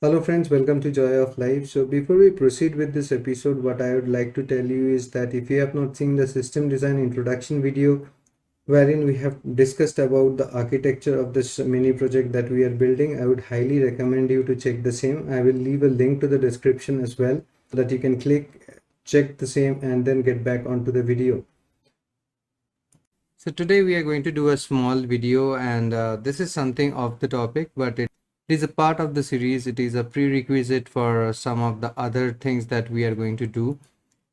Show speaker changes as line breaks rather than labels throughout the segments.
Hello friends, welcome to Joy of Life. So before we proceed with this episode, what I would like to tell you is that if you have not seen the system design introduction video wherein we have discussed about the architecture of this mini project that we are building, I would highly recommend you to check the same. I will leave a link to the description as well so that you can click, check the same and then get back onto the video. So today we are going to do a small video and this is something off the topic, but it is a part of the series. It is a prerequisite for some of the other things that we are going to do.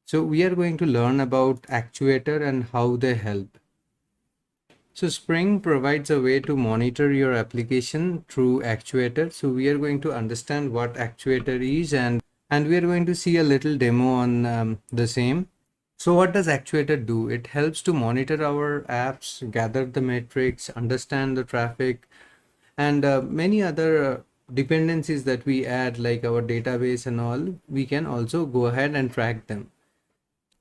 So we are going to learn about actuator and how they help. So Spring provides a way to monitor your application through actuator. So we are going to understand what actuator is and we are going to see a little demo on the same. So what does actuator do? It helps to monitor our apps, gather the metrics, understand the traffic, and many other dependencies that we add like our database and all. We can also go ahead and track them.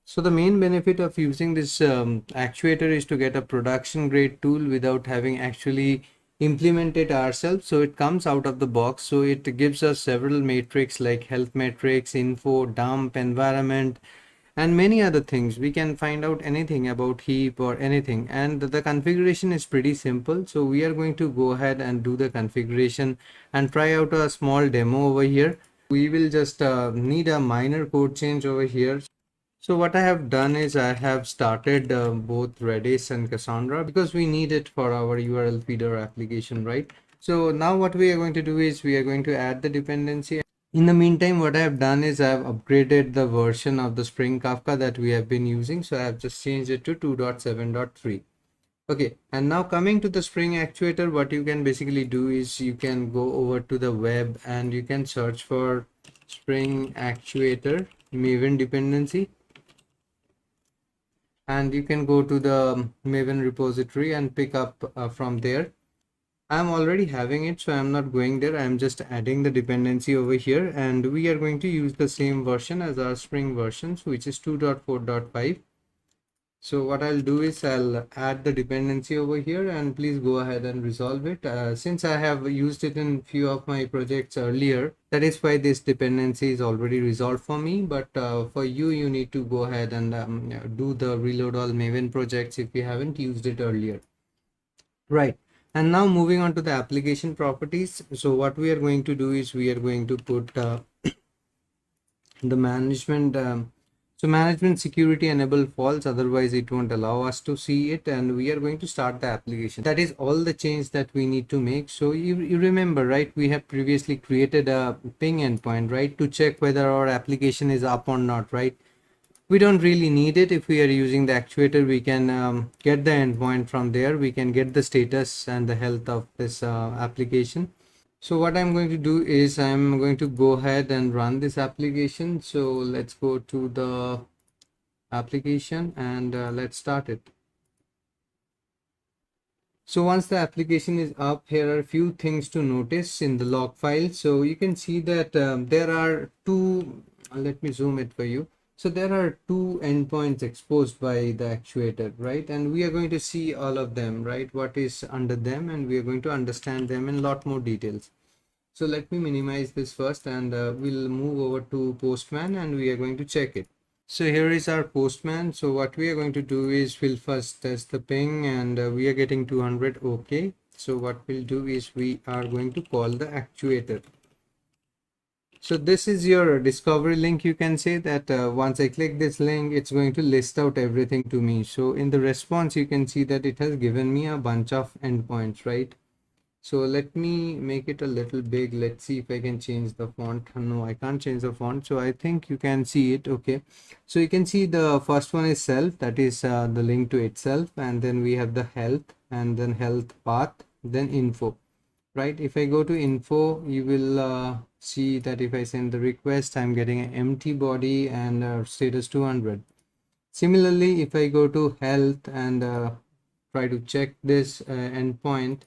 So the main benefit of using this actuator is to get a production grade tool without having actually implemented ourselves. So it comes out of the box. So it gives us several metrics like health metrics, info, dump, environment, and many other things. We can find out anything about heap or anything, and the configuration is pretty simple. So we are going to go ahead and do the configuration and try out a small demo over here. We will just need a minor code change over here. So what I have done is I have started both Redis and Cassandra because we need it for our URL feeder application, right? So now what we are going to do is we are going to add the dependency. In the meantime, what I have done is I have upgraded the version of the Spring Kafka that we have been using. So I have just changed it to 2.7.3. Okay, and now coming to the Spring Actuator, what you can basically do is you can go over to the web and you can search for Spring Actuator Maven dependency. And you can go to the Maven repository and pick up from there. I'm already having it, so I'm not going there. I'm just adding the dependency over here, and we are going to use the same version as our Spring versions, which is 2.4.5. So what I'll do is I'll add the dependency over here, and please go ahead and resolve it. Since I have used it in few of my projects earlier, that is why this dependency is already resolved for me. But for you, you need to go ahead and do the reload all Maven projects if you haven't used it earlier. Right. And now moving on to the application properties. So what we are going to do is we are going to put the management so management security enable false, otherwise it won't allow us to see it, and we are going to start the application. That is all the change that we need to make. So you remember, right, we have previously created a ping endpoint, right, to check whether our application is up or not, right? We don't really need it. If we are using the actuator, we can get the endpoint from there. We can get the status and the health of this application. So what I'm going to do is I'm going to go ahead and run this application. So let's go to the application and let's start it. So once the application is up, here are a few things to notice in the log file. So you can see that there are two, let me zoom it for you. So there are two endpoints exposed by the actuator, right? And we are going to see all of them, right? What is under them, and we are going to understand them in a lot more details. So let me minimize this first, and we'll move over to Postman and we are going to check it. So here is our Postman. So what we are going to do is we'll first test the ping, and we are getting 200. Okay. So what we'll do is we are going to call the actuator. So this is your discovery link. You can say that once I click this link, it's going to list out everything to me. So in the response, you can see that it has given me a bunch of endpoints, right? So let me make it a little big. Let's see if I can change the font. No, I can't change the font. So I think you can see it. Okay. So you can see the first one is self. That is the link to itself. And then we have the health and then health path, then info, right? If I go to info, you will see that if I send the request, I'm getting an empty body and status 200. Similarly, if I go to health and try to check this endpoint,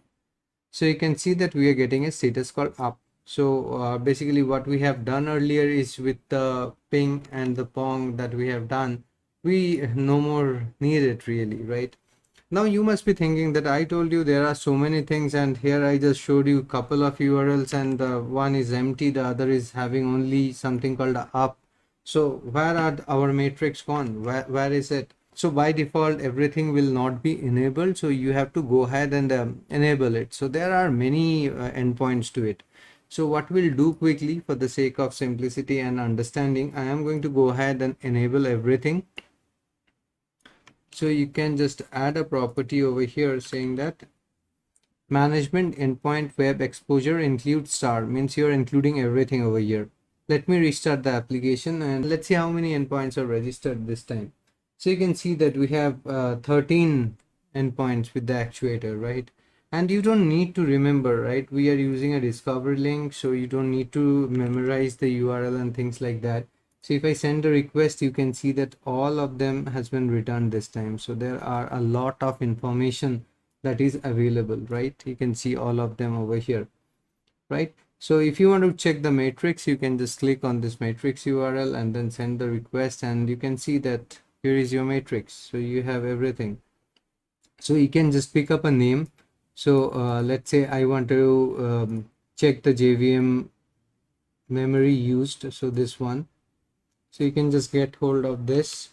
so you can see that we are getting a status called up. So basically what we have done earlier is with the ping and the pong that we have done, we no more need it really, right? Now you must be thinking that I told you there are so many things, and here I just showed you a couple of URLs, and one is empty, the other is having only something called a up. So where are our matrix gone? Where is it? So by default everything will not be enabled, so you have to go ahead and enable it. So there are many endpoints to it. So what we'll do quickly, for the sake of simplicity and understanding, I am going to go ahead and enable everything. So you can just add a property over here saying that management endpoint web exposure includes star, means you're including everything over here. Let me restart the application and let's see how many endpoints are registered this time. So you can see that we have 13 endpoints with the actuator, right? And you don't need to remember, right? We are using a discovery link, so you don't need to memorize the URL and things like that. So if I send a request, you can see that all of them has been returned this time. So there are a lot of information that is available, right? You can see all of them over here, right? So if you want to check the matrix, you can just click on this matrix URL and then send the request, and you can see that here is your matrix. So you have everything. So you can just pick up a name. So let's say I want to check the JVM memory used, so this one. So you can just get hold of this.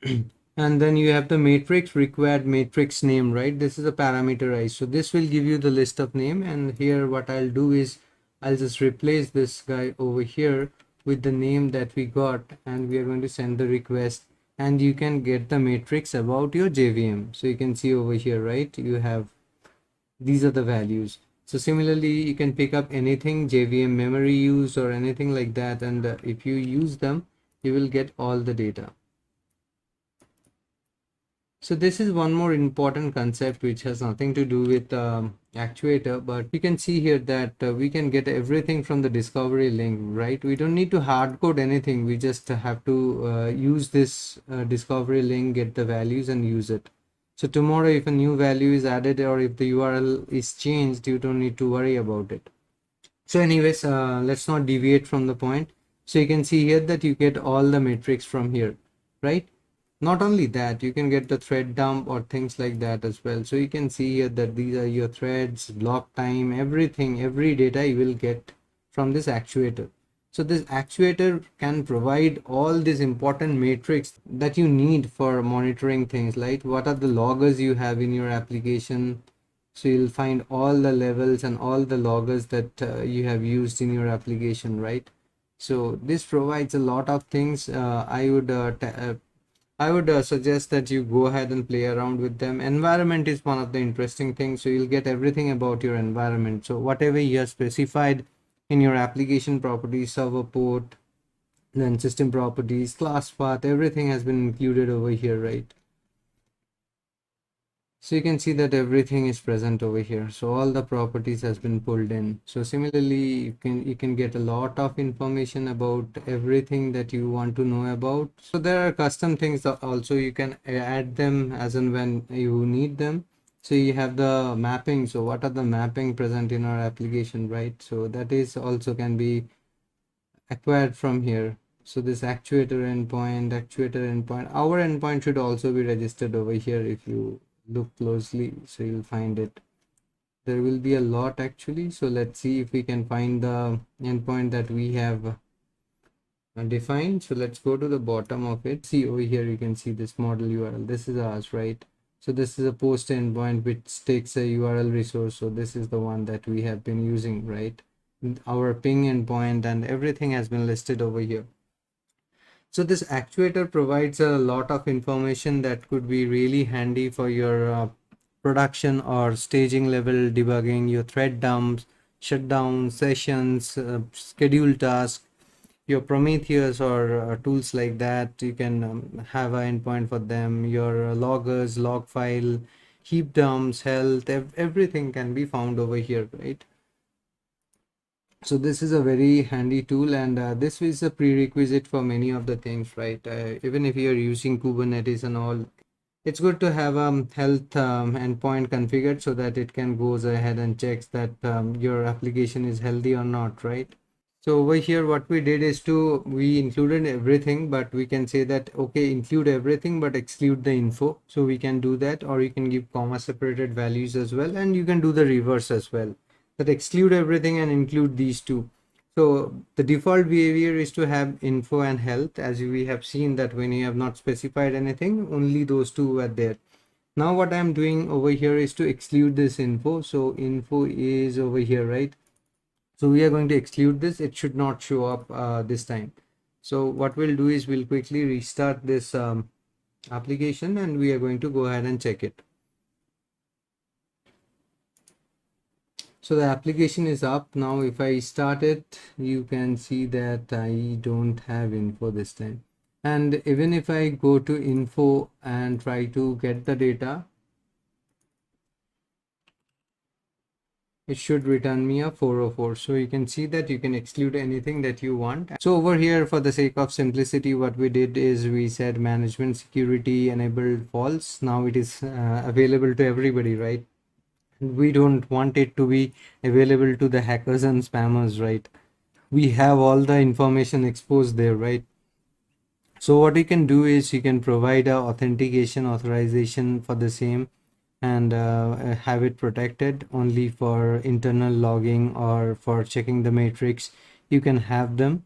And then you have the matrix required matrix name, right? This is a parameterized, so this will give you the list of name. And here what I'll do is I'll just replace this guy over here with the name that we got, and we are going to send the request, and you can get the matrix about your JVM. So you can see over here, right, you have these are the values. So similarly you can pick up anything, JVM memory use or anything like that, and if you use them you will get all the data. So this is one more important concept which has nothing to do with actuator, but you can see here that we can get everything from the discovery link, right? We don't need to hard code anything. We just have to use this discovery link, get the values and use it. So tomorrow if a new value is added or if the URL is changed, you don't need to worry about it. So anyways, let's not deviate from the point. So you can see here that you get all the metrics from here, right? Not only that, you can get the thread dump or things like that as well. So you can see here that these are your threads, block time, everything, every data you will get from this actuator. So this actuator can provide all these important metrics that you need for monitoring things, like what are the loggers you have in your application. So you'll find all the levels and all the loggers that you have used in your application, right? So this provides a lot of things. I would suggest that you go ahead and play around with them. Environment is one of the interesting things. So you'll get everything about your environment. So whatever you have specified in your application properties, server port, then system properties, class path, everything has been included over here, right? So you can see that everything is present over here. So all the properties has been pulled in. So similarly, you can get a lot of information about everything that you want to know about. So there are custom things that also you can add them as and when you need them. So you have the mapping. So what are the mapping present in our application, right? So that is also can be acquired from here. So this actuator endpoint, our endpoint should also be registered over here. If you look closely, so you'll find it. There will be a lot actually. So let's see if we can find the endpoint that we have defined. So let's go to the bottom of it. See over here, you can see this model URL. This is ours, right? So this is a post endpoint which takes a URL resource. So this is the one that we have been using, right? Our ping endpoint and everything has been listed over here. So this actuator provides a lot of information that could be really handy for your production or staging level debugging, your thread dumps, shutdown sessions, schedule tasks, your Prometheus or tools like that. You can have an endpoint for them, your loggers, log file, heap dumps, health, everything can be found over here, right? So this is a very handy tool, and this is a prerequisite for many of the things, right? Even if you're using Kubernetes and all, it's good to have health endpoint configured so that it can goes ahead and checks that your application is healthy or not, right? So over here, what we did is we included everything, but we can say that, okay, include everything, but exclude the info. So we can do that, or you can give comma separated values as well. And you can do the reverse as well, that exclude everything and include these two. So the default behavior is to have info and health, as we have seen that when you have not specified anything, only those two are there. Now what I'm doing over here is to exclude this info. So info is over here, right? So we are going to exclude this. It should not show up this time. So what we'll do is we'll quickly restart this application, and we are going to go ahead and check it. So the application is up now. If I start it, you can see that I don't have info this time. And even if I go to info and try to get the data, it should return me a 404. So you can see that you can exclude anything that you want. So over here, for the sake of simplicity, what we did is we said management security enabled false. Now it is available to everybody, right? We don't want it to be available to the hackers and spammers, right? We have all the information exposed there, right? So what you can do is you can provide a authentication authorization for the same, and have it protected only for internal logging or for checking the matrix. You can have them.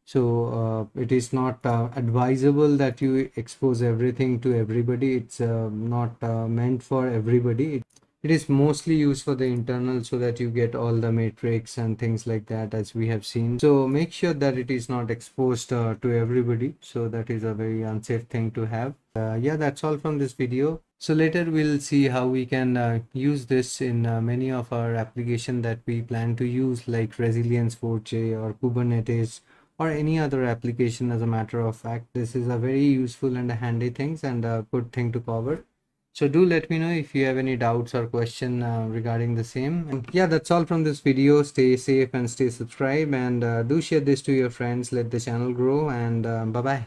So it is not advisable that you expose everything to everybody. It's not meant for everybody. It is mostly used for the internal, so that you get all the matrix and things like that, as we have seen. So make sure that it is not exposed to everybody. So that is a very unsafe thing to have. Yeah, that's all from this video. So later we'll see how we can use this in many of our application that we plan to use, like Resilience 4J or Kubernetes or any other application. As a matter of fact, this is a very useful and a handy things and a good thing to cover. So do let me know if you have any doubts or question regarding the same. And yeah, that's all from this video. Stay safe and stay subscribed, and do share this to your friends. Let the channel grow, and bye bye.